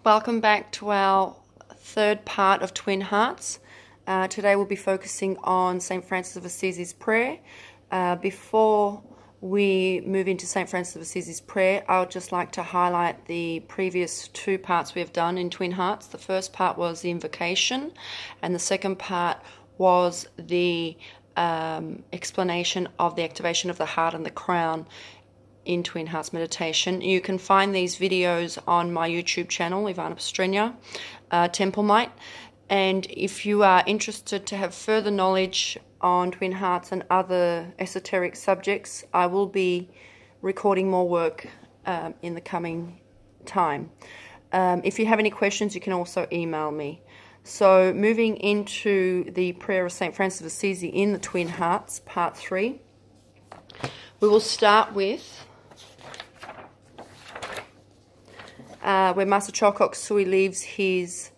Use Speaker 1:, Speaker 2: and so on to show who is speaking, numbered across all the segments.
Speaker 1: Welcome back to our third part of Twin Hearts. Today we'll be focusing on St. Francis of Assisi's prayer. Before we move into St. Francis of Assisi's prayer, I would just like to highlight the previous two parts we have done in Twin Hearts. The first part was the invocation, and the second part was the explanation of the activation of the heart and the crown in Twin Hearts meditation. You can find these videos on my YouTube channel, Ivana Pastrenia, Temple Mite. And if you are interested to have further knowledge on Twin Hearts and other esoteric subjects, I will be recording more work in the coming time. If you have any questions, you can also email me. So moving into the prayer of St. Francis of Assisi in the Twin Hearts, part 3, we will start with where Master Choa Kok Sui leaves his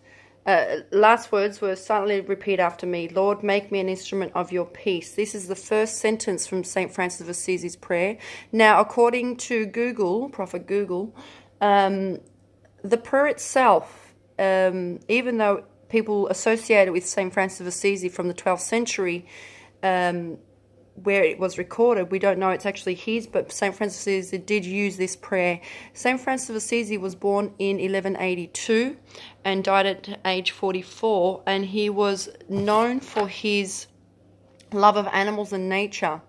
Speaker 1: last words were, "Silently repeat after me, Lord, make me an instrument of your peace." This is the first sentence from St. Francis of Assisi's prayer. Now, according to Google, Prophet Google, the prayer itself, even though people associate it with St. Francis of Assisi from the 12th century, where it was recorded, we don't know it's actually his, but St. Francis of Assisi did use this prayer. St. Francis of Assisi was born in 1182 and died at age 44, and he was known for his love of animals and nature,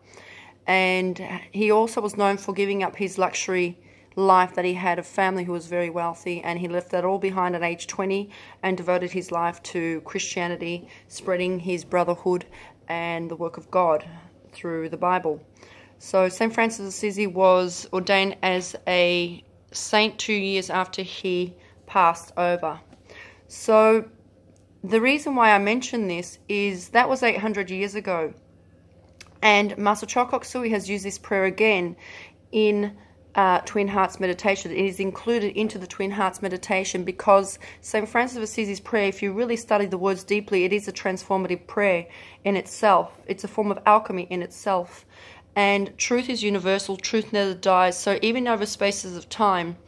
Speaker 1: and he also was known for giving up his luxury life that he had, a family who was very wealthy, and he left that all behind at age 20 and devoted his life to Christianity, spreading his brotherhood and the work of God through the Bible. So St. Francis of Assisi was ordained as a saint 2 years after he passed over. So the reason why I mention this is that was 800 years ago, and Master Choa Kok Sui has used this prayer again in Twin Hearts meditation. It is included into the Twin Hearts meditation because St. Francis of Assisi's prayer, if you really study the words deeply, it is a transformative prayer in itself. It's a form of alchemy in itself. And truth is universal. Truth never dies. So even over spaces of time,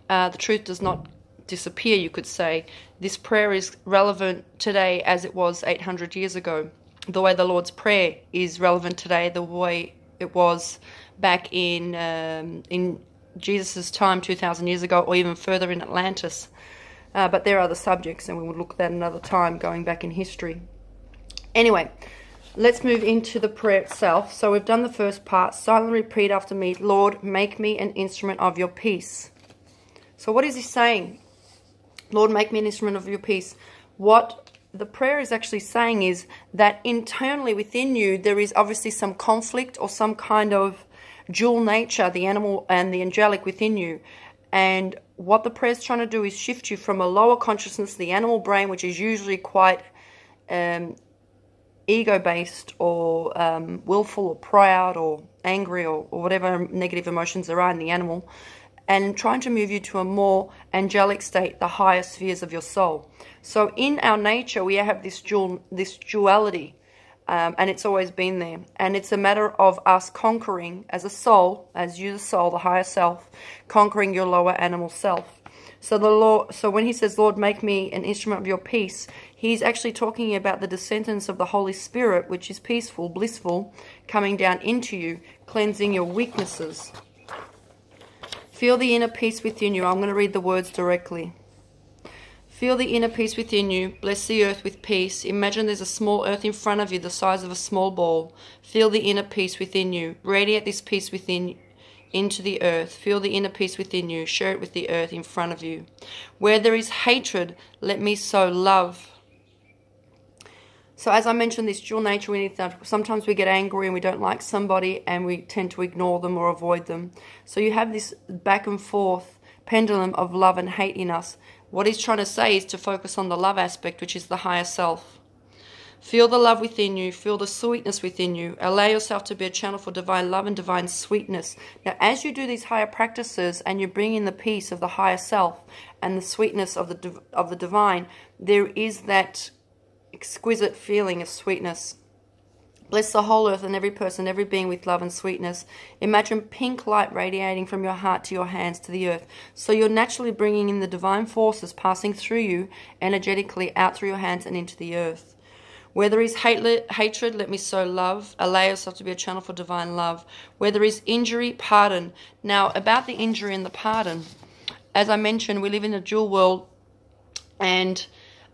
Speaker 1: the truth does not disappear, you could say. This prayer is relevant today as it was 800 years ago. The way the Lord's Prayer is relevant today, the way it was back in Jesus' time 2,000 years ago, or even further in Atlantis. But there are other subjects, and we will look at that another time, going back in history. Anyway, let's move into the prayer itself. So we've done the first part. Silently repeat after me, Lord, make me an instrument of your peace. So what is he saying? Lord, make me an instrument of your peace. What the prayer is actually saying is that internally within you, there is obviously some conflict or some kind of dual nature, the animal and the angelic within you. And what the prayer is trying to do is shift you from a lower consciousness, the animal brain, which is usually quite ego-based or willful or proud or angry or whatever negative emotions there are in the animal, and trying to move you to a more angelic state, the higher spheres of your soul. So in our nature, we have this duality, and it's always been there. And it's a matter of us conquering as a soul, as you the soul, the higher self, conquering your lower animal self. So the Lord, so when he says, Lord, make me an instrument of your peace, he's actually talking about the descendants of the Holy Spirit, which is peaceful, blissful, coming down into you, cleansing your weaknesses. Feel the inner peace within you. I'm going to read the words directly. Feel the inner peace within you. Bless the earth with peace. Imagine there's a small earth in front of you, the size of a small ball. Feel the inner peace within you. Radiate this peace within into the earth. Feel the inner peace within you. Share it with the earth in front of you. Where there is hatred, let me sow love. So as I mentioned, this dual nature, we need that. Sometimes we get angry and we don't like somebody and we tend to ignore them or avoid them. So you have this back and forth pendulum of love and hate in us. What he's trying to say is to focus on the love aspect, which is the higher self. Feel the love within you. Feel the sweetness within you. Allow yourself to be a channel for divine love and divine sweetness. Now, as you do these higher practices and you bring in the peace of the higher self and the sweetness of the divine, there is that exquisite feeling of sweetness Bless the whole earth and every person, every being with love and sweetness. Imagine pink light radiating from your heart to your hands to the earth. So you're naturally bringing in the divine forces passing through you energetically out through your hands and into the earth. Where there is hatred, let me sow love. Allow yourself to be a channel for divine love. Where there is injury, pardon. Now, about the injury and the pardon, as I mentioned, we live in a dual world, and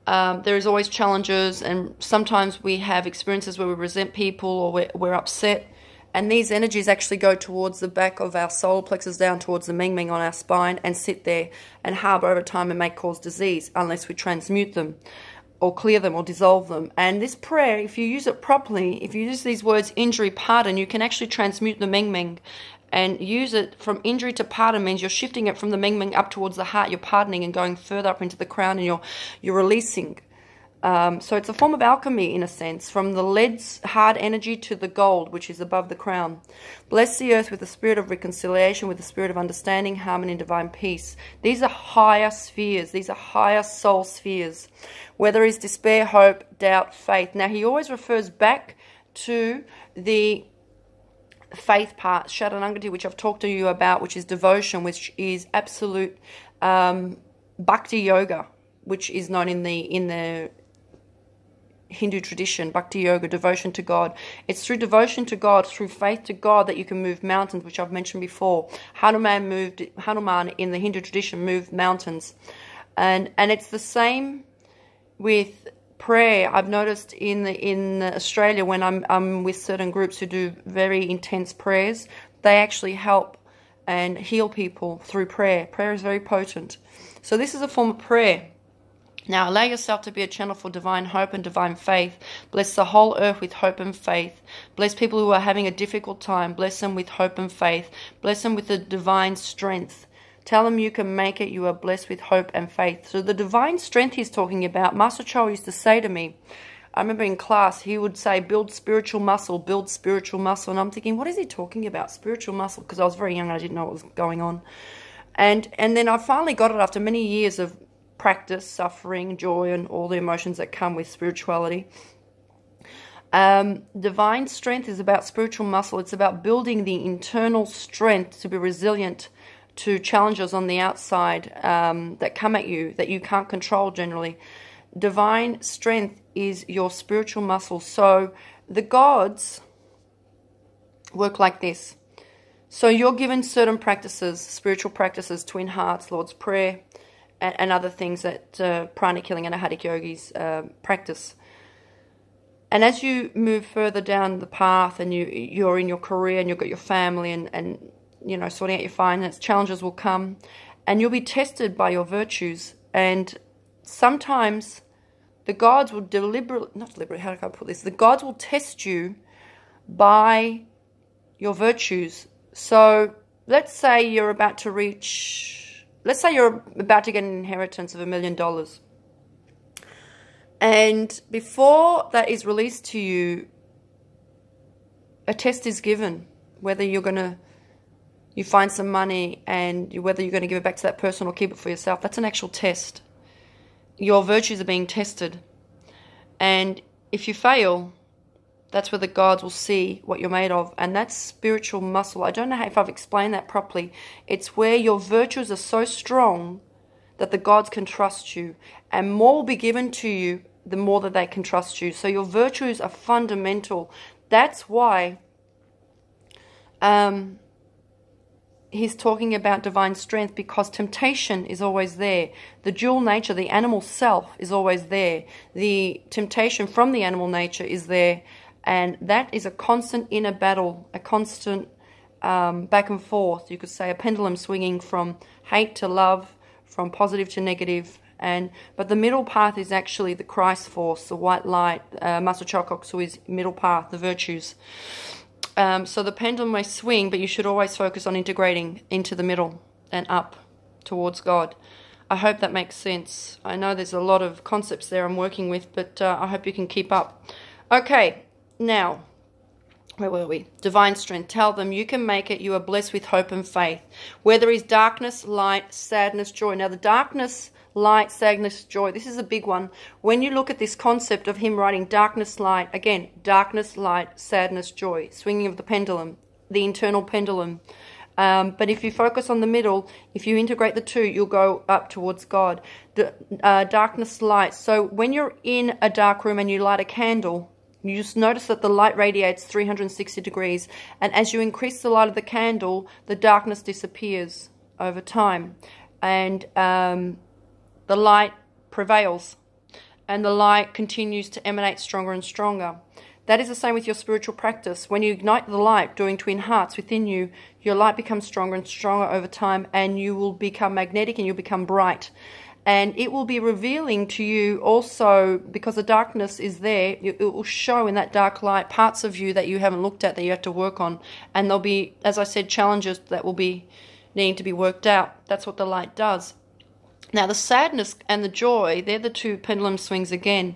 Speaker 1: there is always challenges, and sometimes we have experiences where we resent people or we're upset, and these energies actually go towards the back of our solar plexus down towards the Ming Ming on our spine and sit there and harbour over time and may cause disease unless we transmute them or clear them or dissolve them. And this prayer, if you use it properly, if you use these words injury, pardon, you can actually transmute the Ming Ming and use it from injury to pardon. Means you're shifting it from the Ming Ming up towards the heart, you're pardoning and going further up into the crown, and you're releasing. So it's a form of alchemy in a sense, from the lead's hard energy to the gold, which is above the crown. Bless the earth with the spirit of reconciliation, with the spirit of understanding, harmony, and divine peace. These are higher spheres. These are higher soul spheres, where there is despair, hope, doubt, faith. Now, he always refers back to the faith part, Sharanagati, which I've talked to you about, which is devotion, which is absolute bhakti yoga, which is known in the Hindu tradition, bhakti yoga, devotion to God. It's through devotion to God, through faith to God, that you can move mountains, which I've mentioned before. Hanuman in the Hindu tradition moved mountains. And it's the same with prayer. I've noticed in Australia, when I'm with certain groups who do very intense prayers, they actually help and heal people through prayer. Prayer is very potent. So this is a form of prayer. Now, allow yourself to be a channel for divine hope and divine faith. Bless the whole earth with hope and faith. Bless people who are having a difficult time. Bless them with hope and faith. Bless them with the divine strength. Tell them you can make it. You are blessed with hope and faith. So the divine strength he's talking about, Master Cho used to say to me, I remember in class, he would say, build spiritual muscle, build spiritual muscle. And I'm thinking, what is he talking about, spiritual muscle? Because I was very young and I didn't know what was going on. And then I finally got it after many years of practice, suffering, joy, and all the emotions that come with spirituality. Divine strength is about spiritual muscle. It's about building the internal strength to be resilient to challenges on the outside that come at you, that you can't control generally. Divine strength is your spiritual muscle. So the gods work like this. So you're given certain practices, spiritual practices, twin hearts, Lord's Prayer, and other things that pranic healing and ahadic yogis practice. And as you move further down the path and you're in your career and you've got your family and you know, sorting out your finance, challenges will come and you'll be tested by your virtues. And sometimes the gods will how do I put this? The gods will test you by your virtues. So let's say you're about to get an inheritance of $1 million. And before that is released to you, a test is given, whether you find some money and whether you're going to give it back to that person or keep it for yourself. That's an actual test. Your virtues are being tested. And if you fail, that's where the gods will see what you're made of. And that's spiritual muscle. I don't know if I've explained that properly. It's where your virtues are so strong that the gods can trust you. And more will be given to you the more that they can trust you. So your virtues are fundamental. That's why he's talking about divine strength, because temptation is always there. The dual nature, the animal self, is always there. The temptation from the animal nature is there. And that is a constant inner battle, a constant back and forth. You could say a pendulum swinging from hate to love, from positive to negative. But the middle path is actually the Christ force, the white light, Master Choa Kok middle path, the virtues. So the pendulum may swing, but you should always focus on integrating into the middle and up towards God. I hope that makes sense. I know there's a lot of concepts there I'm working with, but I hope you can keep up. Okay. Now, where were we? Divine strength. Tell them you can make it. You are blessed with hope and faith. Where there is darkness, light, sadness, joy. Now, the darkness, light, sadness, joy. This is a big one. When you look at this concept of him writing darkness, light, again, darkness, light, sadness, joy, swinging of the pendulum, the internal pendulum. But if you focus on the middle, if you integrate the two, you'll go up towards God. Darkness, light. So when you're in a dark room and you light a candle, you just notice that the light radiates 360 degrees. And as you increase the light of the candle, the darkness disappears over time. And the light prevails. And the light continues to emanate stronger and stronger. That is the same with your spiritual practice. When you ignite the light doing Twin Hearts within you, your light becomes stronger and stronger over time, and you will become magnetic and you'll become bright. And it will be revealing to you also, because the darkness is there, it will show in that dark light parts of you that you haven't looked at that you have to work on. And there'll be, as I said, challenges that will be needing to be worked out. That's what the light does. Now, the sadness and the joy, they're the two pendulum swings again.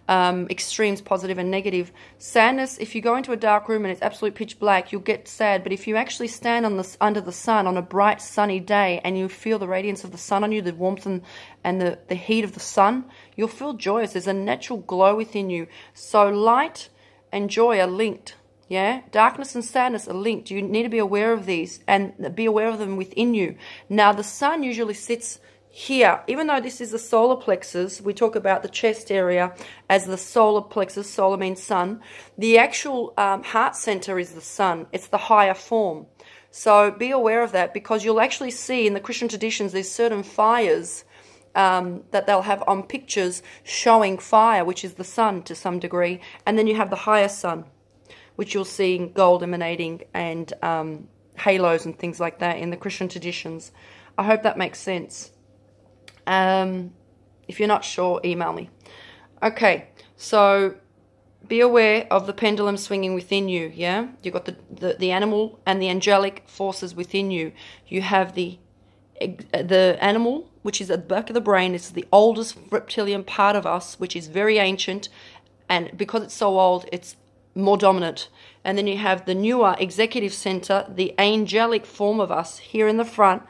Speaker 1: Extremes, positive and negative. Sadness, if you go into a dark room and it's absolute pitch black, you'll get sad. But if you actually stand under the sun on a bright sunny day and you feel the radiance of the sun on you, the warmth and the heat of the sun, you'll feel joyous. There's a natural glow within you. So light and joy are linked. Yeah, darkness and sadness are linked. You need to be aware of these and be aware of them within you. Now, the sun usually sits here. Even though this is the solar plexus, we talk about the chest area as the solar plexus. Solar means sun. The actual heart center is the sun. It's the higher form. So be aware of that, because you'll actually see in the Christian traditions there's certain fires that they'll have on pictures showing fire, which is the sun to some degree. And then you have the higher sun, which you'll see in gold emanating and halos and things like that in the Christian traditions. I hope that makes sense. If you're not sure, email me. Okay, so be aware of the pendulum swinging within you, yeah? You've got the animal and the angelic forces within you. You have the animal, which is at the back of the brain. It's the oldest reptilian part of us, which is very ancient. And because it's so old, it's more dominant. And then you have the newer executive center, the angelic form of us here in the front,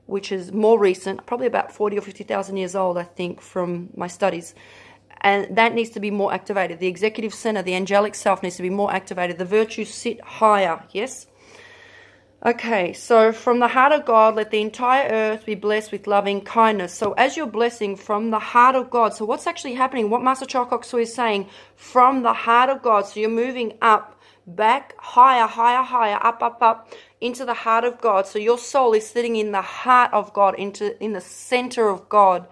Speaker 1: which is more recent, probably about 40 or 50,000 years old, I think, from my studies. And that needs to be more activated. The executive center, the angelic self, needs to be more activated. The virtues sit higher, yes? Okay, so from the heart of God, let the entire earth be blessed with loving kindness. So as you're blessing from the heart of God, so what's actually happening, what Master Choa Kok Sui is saying, from the heart of God, so you're moving up, back, higher, higher, higher, up, into the heart of God. So your soul is sitting in the heart of God, in the center of God.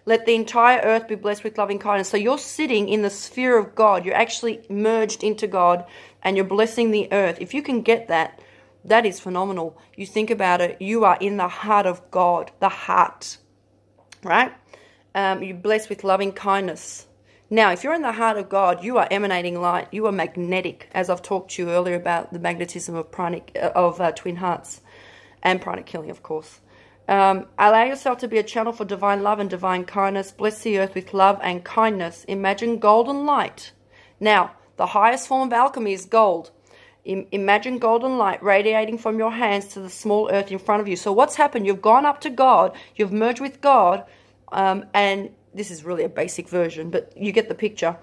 Speaker 1: Let the entire earth be blessed with loving kindness. So you're sitting in the sphere of God. You're actually merged into God, and you're blessing the earth. If you can get that, that is phenomenal. You think about it, you are in the heart of God, the heart, right? You're blessed with loving kindness. Now, if you're in the heart of God, you are emanating light. You are magnetic, as I've talked to you earlier about the magnetism of Twin Hearts and pranic healing, of course. Allow yourself to be a channel for divine love and divine kindness. Bless the earth with love and kindness. Imagine golden light. Now, the highest form of alchemy is gold. Imagine golden light radiating from your hands to the small earth in front of you. So what's happened? You've gone up to God. You've merged with God, and this is really a basic version, but you get the picture.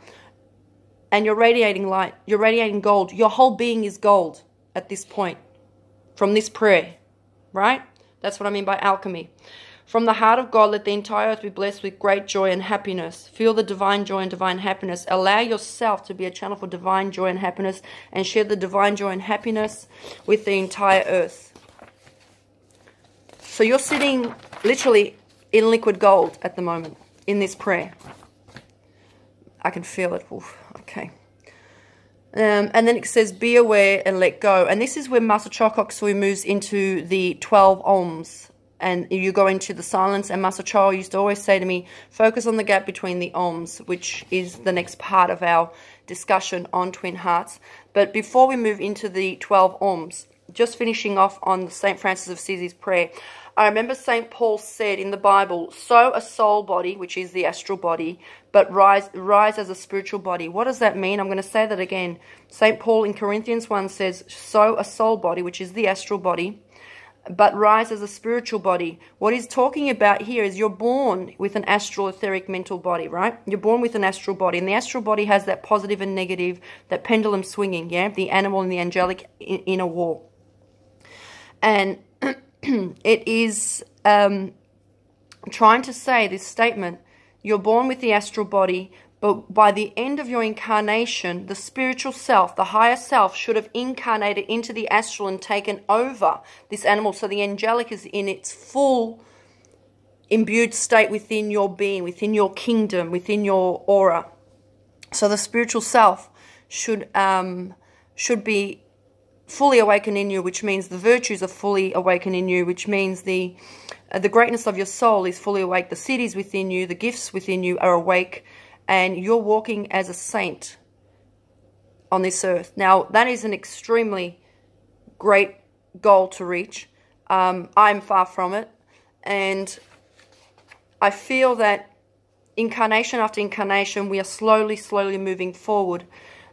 Speaker 1: And you're radiating light. You're radiating gold. Your whole being is gold at this point from this prayer, right? That's what I mean by alchemy. From the heart of God, let the entire earth be blessed with great joy and happiness. Feel the divine joy and divine happiness. Allow yourself to be a channel for divine joy and happiness, and share the divine joy and happiness with the entire earth. So you're sitting literally in liquid gold at the moment in this prayer. I can feel it. Oof, okay. And then it says, be aware and let go. And this is where Master Choa Kok Sui moves into the 12 Oms. And you go into the silence. And Master Choa used to always say to me, focus on the gap between the Oms, which is the next part of our discussion on Twin Hearts. But before we move into the 12 Oms, just finishing off on St. Francis of Assisi's prayer, I remember St. Paul said in the Bible, sow a soul body, which is the astral body, but rise as a spiritual body. What does that mean? I'm going to say that again. St. Paul in Corinthians 1 says, sow a soul body, which is the astral body, but rise as a spiritual body. What he's talking about here is you're born with an astral, etheric, mental body, right? You're born with an astral body, and the astral body has that positive and negative, that pendulum swinging, yeah? The animal and the angelic in a war. And it is trying to say, this statement, you're born with the astral body, but by the end of your incarnation, the spiritual self, the higher self, should have incarnated into the astral and taken over this animal. So the angelic is in its full imbued state within your being, within your kingdom, within your aura. So the spiritual self should be fully awakened in you, which means the virtues are fully awakened in you, which means the greatness of your soul is fully awake. The cities within you, the gifts within you are awake, and you're walking as a saint on this earth. Now, that is an extremely great goal to reach. I'm far from it, and I feel that incarnation after incarnation, we are slowly moving forward.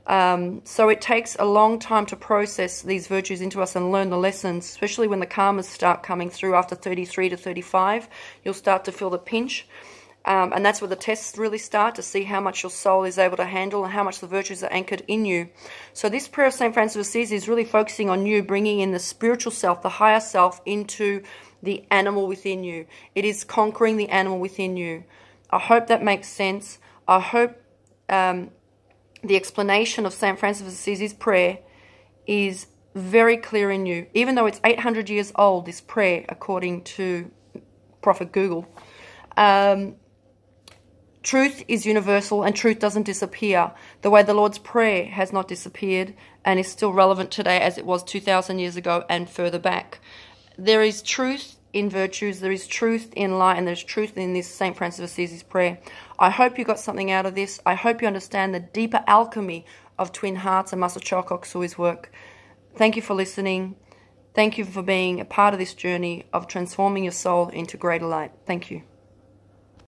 Speaker 1: So it takes a long time to process these virtues into us and learn the lessons, especially when the karmas start coming through after 33 to 35. You'll start to feel the pinch. And that's where the tests really start, to see how much your soul is able to handle and how much the virtues are anchored in you. So this prayer of St. Francis of Assisi is really focusing on you, bringing in the spiritual self, the higher self, into the animal within you. It is conquering the animal within you. I hope that makes sense. I hope the explanation of St. Francis of Assisi's prayer is very clear in you. Even though it's 800 years old, this prayer, according to Prophet Google, truth is universal and truth doesn't disappear. The way the Lord's Prayer has not disappeared and is still relevant today as it was 2,000 years ago and further back. There is truth in virtues, there is truth in light, and there's truth in this St. Francis of Assisi's prayer. I hope you got something out of this. I hope you understand the deeper alchemy of Twin Hearts and Master Choa Kok Sui's work. Thank you for listening. Thank you for being a part of this journey of transforming your soul into greater light. Thank you.